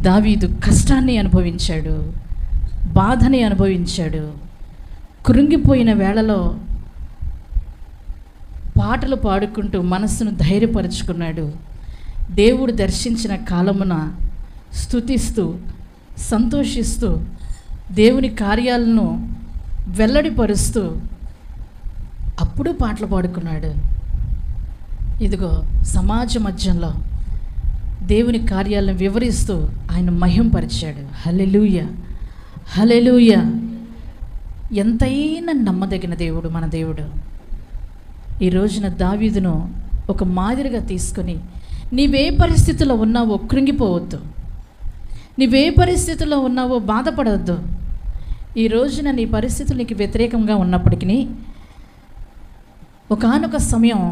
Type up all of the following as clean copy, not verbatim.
దావీదు కష్టాన్ని అనుభవించాడు, బాధని అనుభవించాడు. కృంగిపోయిన వేళలో పాటలు పాడుకుంటూ మనస్సును ధైర్యపరుచుకున్నాడు. దేవుడు దర్శించిన కాలమున స్తుతిస్తూ సంతోషిస్తూ దేవుని కార్యాలను వెల్లడిపరుస్తూ అప్పుడు పాటలు పాడుకున్నాడు. ఇదిగో సమాజ మధ్యంలో దేవుని కార్యాలను వివరిస్తూ ఆయన మహింపరిచాడు. హల్లెలూయా, హల్లెలూయా. ఎంతైనా నమ్మదగిన దేవుడు మన దేవుడు. ఈ రోజున దావీదును ఒక మాదిరిగా తీసుకొని నీవే పరిస్థితుల్లో ఉన్నావో కృంగిపోవద్దు, నీవే పరిస్థితుల్లో ఉన్నావో బాధపడవద్దు. ఈ రోజున నీ పరిస్థితులు నీకు వ్యతిరేకంగా ఉన్నప్పటికీ ఒకానొక సమయం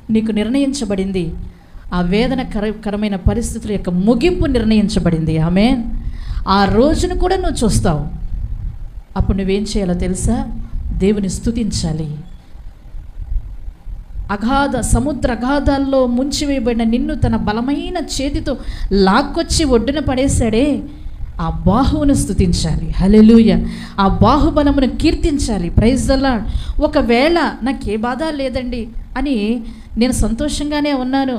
నీకు నిర్ణయించబడింది. ఆ వేదనకరమైన పరిస్థితుల యొక్క ముగింపు నిర్ణయించబడింది. ఆమేన్. ఆ రోజును కూడా నువ్వు చూస్తావు. అప్పుడు నువ్వేం చేయాలో తెలుసా? దేవుని స్తుతించాలి. సముద్ర అగాధాల్లో ముంచివేయబడిన నిన్ను తన బలమైన చేతితో లాక్కొచ్చి ఒడ్డున పడేశాడే, ఆ బాహువును స్తుతించాలి. హల్లెలూయా. ఆ బాహుబలమును కీర్తించాలి. Praise the lord. ఒకవేళ నాకే బాధ లేదండి అని నేను సంతోషంగానే ఉన్నాను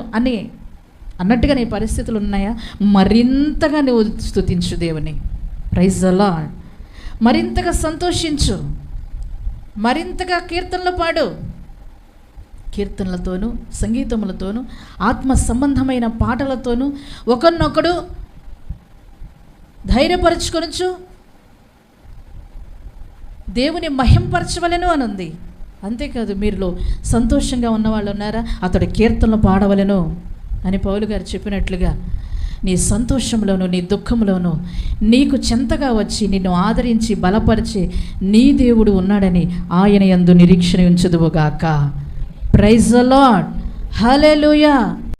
అన్నట్టుగా నీ పరిస్థితులు ఉన్నాయా? మరింతగా నువ్వు స్తుతించు దేవుని. Praise the Lord. మరింతగా సంతోషించు, మరింతగా కీర్తనలు పాడు. కీర్తనలతోనూ సంగీతములతోనూ ఆత్మ సంబంధమైన పాటలతోనూ ఒకరినొకడు ధైర్యపరచుకొనొచ్చు, దేవుని మహింపరచవలెను అని ఉంది. అంతేకాదు, మీరులో సంతోషంగా ఉన్నవాళ్ళు ఉన్నారా? అతడు కీర్తనలు పాడవలెను అని పౌలు గారు చెప్పినట్లుగా నీ సంతోషంలోనూ నీ దుఃఖంలోనూ నీకు చెంతగా వచ్చి నిన్ను ఆదరించి బలపరిచి నీ దేవుడు ఉన్నాడని ఆయన యందు నిరీక్షణ ఉంచుదువుగాక. Praise the lord. హల్లెలూయా.